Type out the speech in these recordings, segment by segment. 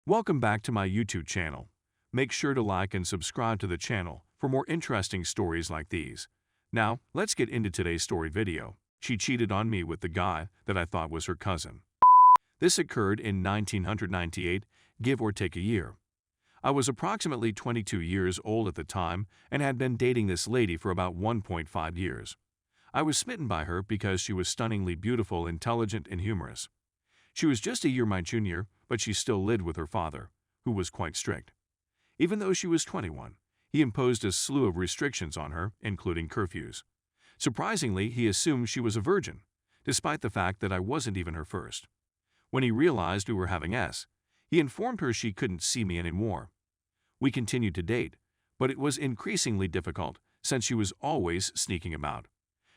Welcome back to my YouTube channel. Make sure to like and subscribe to the channel for more interesting stories like these. Now, let's get into today's story video. She cheated on me with the guy that I thought was her cousin. This occurred in 1998, give or take a year. I was approximately 22 years old at the time and had been dating this lady for about 1.5 years. I was smitten by her because she was stunningly beautiful, intelligent, and humorous. She was just a year my junior, but she still lived with her father, who was quite strict. Even though she was 21, he imposed a slew of restrictions on her, including curfews. Surprisingly, he assumed she was a virgin, despite the fact that I wasn't even her first. When he realized we were having sex, he informed her she couldn't see me anymore. We continued to date, but it was increasingly difficult since she was always sneaking about.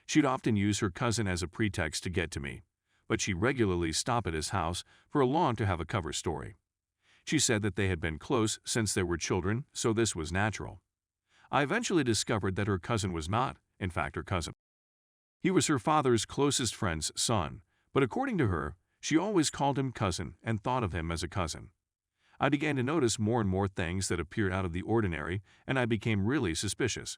She'd often use her cousin as a pretext to get to me, but she regularly stopped at his house for a lawn to have a cover story. She said that they had been close since they were children, so this was natural. I eventually discovered that her cousin was not, in fact, her cousin. He was her father's closest friend's son, but according to her, she always called him cousin and thought of him as a cousin. I began to notice more and more things that appeared out of the ordinary, and I became really suspicious.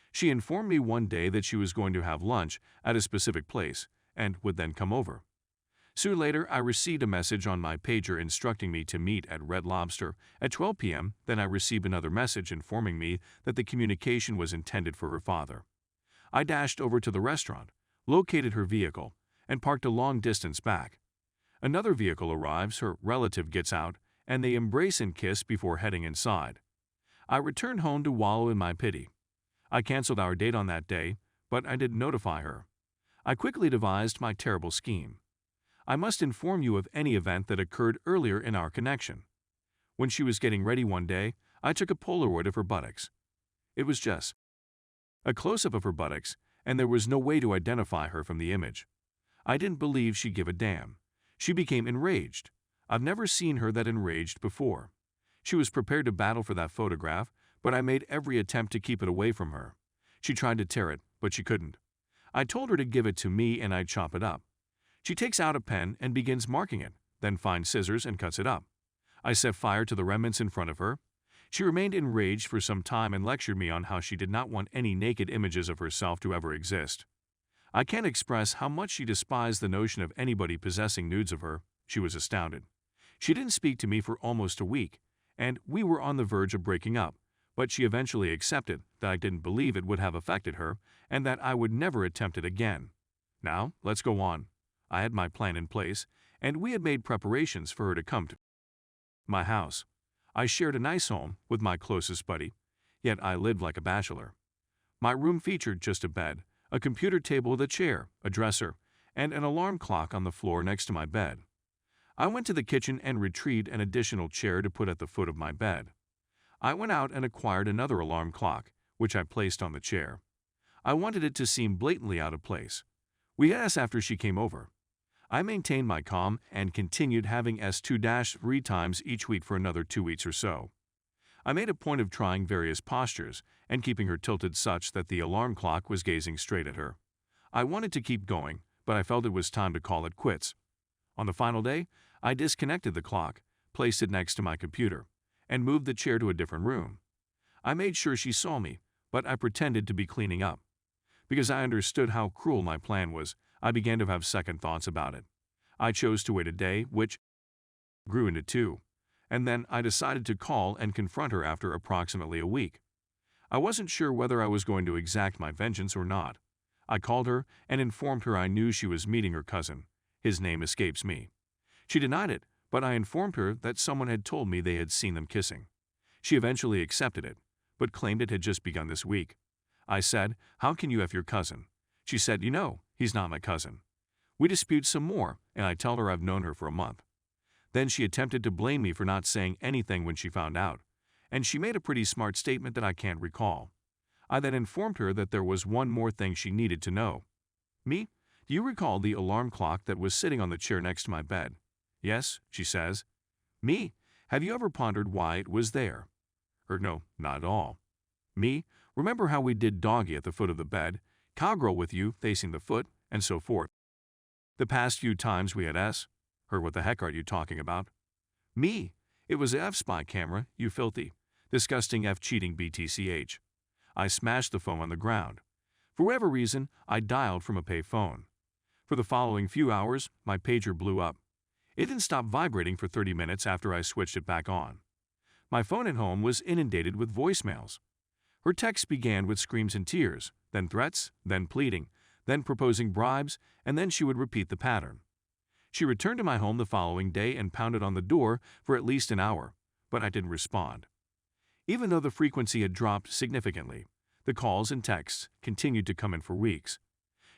She informed me one day that she was going to have lunch at a specific place and would then come over. Soon later, I received a message on my pager instructing me to meet at Red Lobster at 12 p.m. Then I received another message informing me that the communication was intended for her father. I dashed over to the restaurant, located her vehicle, and parked a long distance back. Another vehicle arrives, her relative gets out, and they embrace and kiss before heading inside. I returned home to wallow in my pity. I canceled our date on that day, but I didn't notify her. I quickly devised my terrible scheme. I must inform you of any event that occurred earlier in our connection. When she was getting ready one day, I took a Polaroid of her buttocks. It was just a close-up of her buttocks, and there was no way to identify her from the image. I didn't believe she'd give a damn. She became enraged. I've never seen her that enraged before. She was prepared to battle for that photograph, but I made every attempt to keep it away from her. She tried to tear it, but she couldn't. I told her to give it to me and I'd chop it up. She takes out a pen and begins marking it, then finds scissors and cuts it up. I set fire to the remnants in front of her. She remained enraged for some time and lectured me on how she did not want any naked images of herself to ever exist. I can't express how much she despised the notion of anybody possessing nudes of her. She was astounded. She didn't speak to me for almost a week, and we were on the verge of breaking up, but she eventually accepted that I didn't believe it would have affected her and that I would never attempt it again. Now, let's go on. I had my plan in place, and we had made preparations for her to come to my house. I shared a nice home with my closest buddy, yet I lived like a bachelor. My room featured just a bed, a computer table with a chair, a dresser, and an alarm clock on the floor next to my bed. I went to the kitchen and retrieved an additional chair to put at the foot of my bed. I went out and acquired another alarm clock, which I placed on the chair. I wanted it to seem blatantly out of place. We asked after she came over. I maintained my calm and continued having S2-3 times each week for another 2 weeks or so. I made a point of trying various postures and keeping her tilted such that the alarm clock was gazing straight at her. I wanted to keep going, but I felt it was time to call it quits. On the final day, I disconnected the clock, placed it next to my computer, and moved the chair to a different room. I made sure she saw me, but I pretended to be cleaning up. Because I understood how cruel my plan was, I began to have second thoughts about it. I chose to wait a day, which grew into 2, and then I decided to call and confront her after approximately a week. I wasn't sure whether I was going to exact my vengeance or not. I called her and informed her I knew she was meeting her cousin. His name escapes me. She denied it, but I informed her that someone had told me they had seen them kissing. She eventually accepted it, but claimed it had just begun this week. I said, "How can you have your cousin?" She said, "You know, he's not my cousin." We dispute some more, and I tell her I've known her for a month. Then she attempted to blame me for not saying anything when she found out, and she made a pretty smart statement that I can't recall. I then informed her that there was one more thing she needed to know. "Me? Do you recall the alarm clock that was sitting on the chair next to my bed?" "Yes," she says. "Me? Have you ever pondered why it was there?" No, not at all." "Me? Remember how we did doggy at the foot of the bed, cowgirl with you facing the foot, and so forth? The past few times we had S? What the heck are you talking about?" "Me? It was a F spy camera, you filthy, disgusting F cheating BTCH. I smashed the phone on the ground. For whatever reason, I dialed from a pay phone. For the following few hours, my pager blew up. It didn't stop vibrating for 30 minutes after I switched it back on. My phone at home was inundated with voicemails. Her texts began with screams and tears, then threats, then pleading, then proposing bribes, and then she would repeat the pattern. She returned to my home the following day and pounded on the door for at least an hour, but I didn't respond. Even though the frequency had dropped significantly, the calls and texts continued to come in for weeks.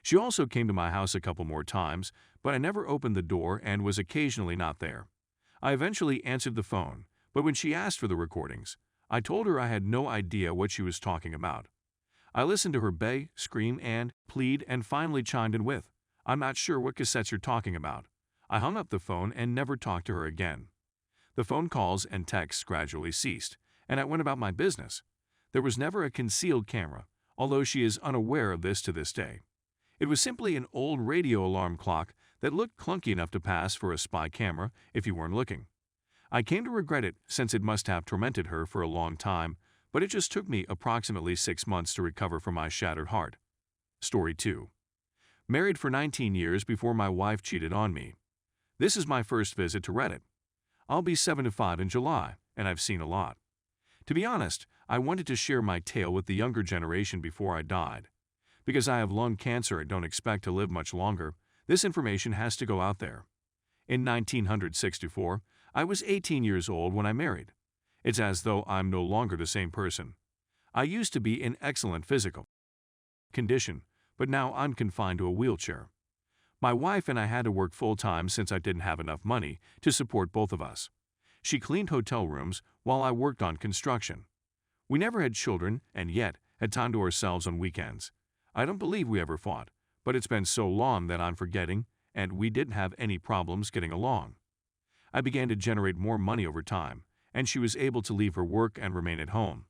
She also came to my house a couple more times, but I never opened the door and was occasionally not there. I eventually answered the phone, but when she asked for the recordings, I told her I had no idea what she was talking about. I listened to her beg, scream, and plead and finally chimed in with, "I'm not sure what cassettes you're talking about." I hung up the phone and never talked to her again. The phone calls and texts gradually ceased, and I went about my business. There was never a concealed camera, although she is unaware of this to this day. It was simply an old radio alarm clock that looked clunky enough to pass for a spy camera if you weren't looking. I came to regret it since it must have tormented her for a long time, but it just took me approximately 6 months to recover from my shattered heart. Story 2. Married for 19 years before my wife cheated on me. This is my first visit to Reddit. I'll be 75 in July, and I've seen a lot. To be honest, I wanted to share my tale with the younger generation before I died. Because I have lung cancer and don't expect to live much longer, this information has to go out there. In 1964, I was 18 years old when I married. It's as though I'm no longer the same person. I used to be in excellent physical condition, but now I'm confined to a wheelchair. My wife and I had to work full-time since I didn't have enough money to support both of us. She cleaned hotel rooms while I worked on construction. We never had children and yet had time to ourselves on weekends. I don't believe we ever fought, but it's been so long that I'm forgetting, and we didn't have any problems getting along. I began to generate more money over time, and she was able to leave her work and remain at home.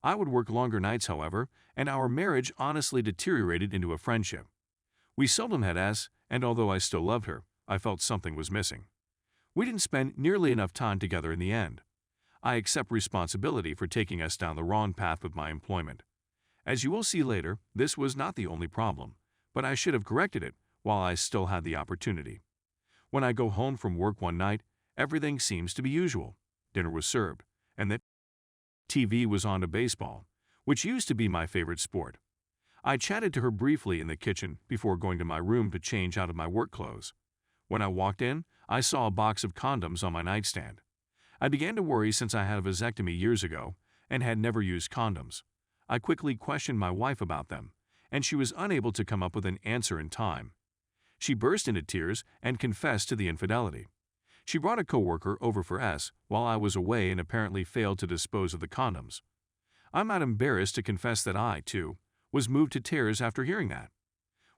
I would work longer nights, however, and our marriage honestly deteriorated into a friendship. We seldom had sex, and although I still loved her, I felt something was missing. We didn't spend nearly enough time together in the end. I accept responsibility for taking us down the wrong path with my employment. As you will see later, this was not the only problem, but I should have corrected it while I still had the opportunity. When I go home from work one night, everything seems to be usual. Dinner was served, and the TV was on to baseball, which used to be my favorite sport. I chatted to her briefly in the kitchen before going to my room to change out of my work clothes. When I walked in, I saw a box of condoms on my nightstand. I began to worry since I had a vasectomy years ago and had never used condoms. I quickly questioned my wife about them, and she was unable to come up with an answer in time. She burst into tears and confessed to the infidelity. She brought a coworker over for while I was away and apparently failed to dispose of the condoms. I'm not embarrassed to confess that I, too, was moved to tears after hearing that.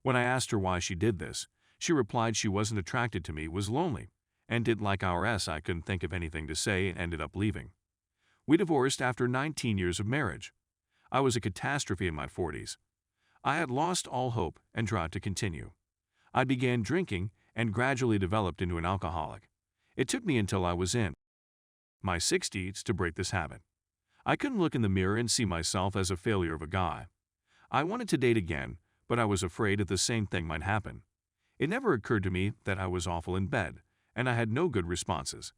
When I asked her why she did this, she replied she wasn't attracted to me, was lonely, and didn't like our I couldn't think of anything to say and ended up leaving. We divorced after 19 years of marriage. I was a catastrophe in my 40s. I had lost all hope and tried to continue. I began drinking and gradually developed into an alcoholic. It took me until I was in my 60s to break this habit. I couldn't look in the mirror and see myself as a failure of a guy. I wanted to date again, but I was afraid that the same thing might happen. It never occurred to me that I was awful in bed, and I had no good responses.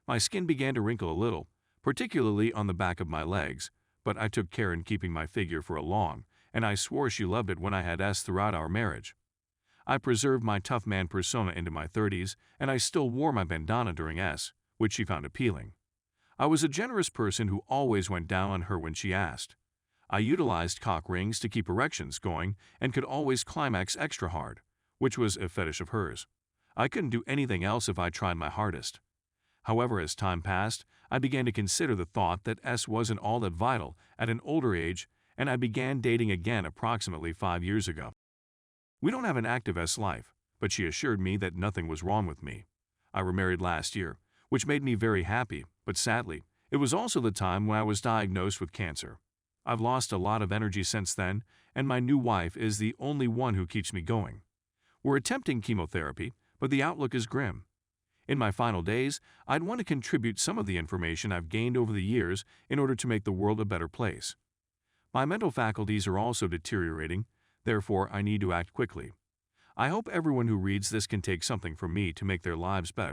My skin began to wrinkle a little, particularly on the back of my legs, but I took care in keeping my figure for a long, and I swore she loved it when I had throughout our marriage. I preserved my tough man persona into my 30s, and I still wore my bandana during which she found appealing. I was a generous person who always went down on her when she asked. I utilized cock rings to keep erections going and could always climax extra hard, which was a fetish of hers. I couldn't do anything else if I tried my hardest. However, as time passed, I began to consider the thought that wasn't all that vital at an older age, and I began dating again approximately 5 years ago. We don't have an active life, but she assured me that nothing was wrong with me. I remarried last year, which made me very happy, but sadly, it was also the time when I was diagnosed with cancer. I've lost a lot of energy since then, and my new wife is the only one who keeps me going. We're attempting chemotherapy, but the outlook is grim. In my final days, I'd want to contribute some of the information I've gained over the years in order to make the world a better place. My mental faculties are also deteriorating, therefore I need to act quickly. I hope everyone who reads this can take something from me to make their lives better.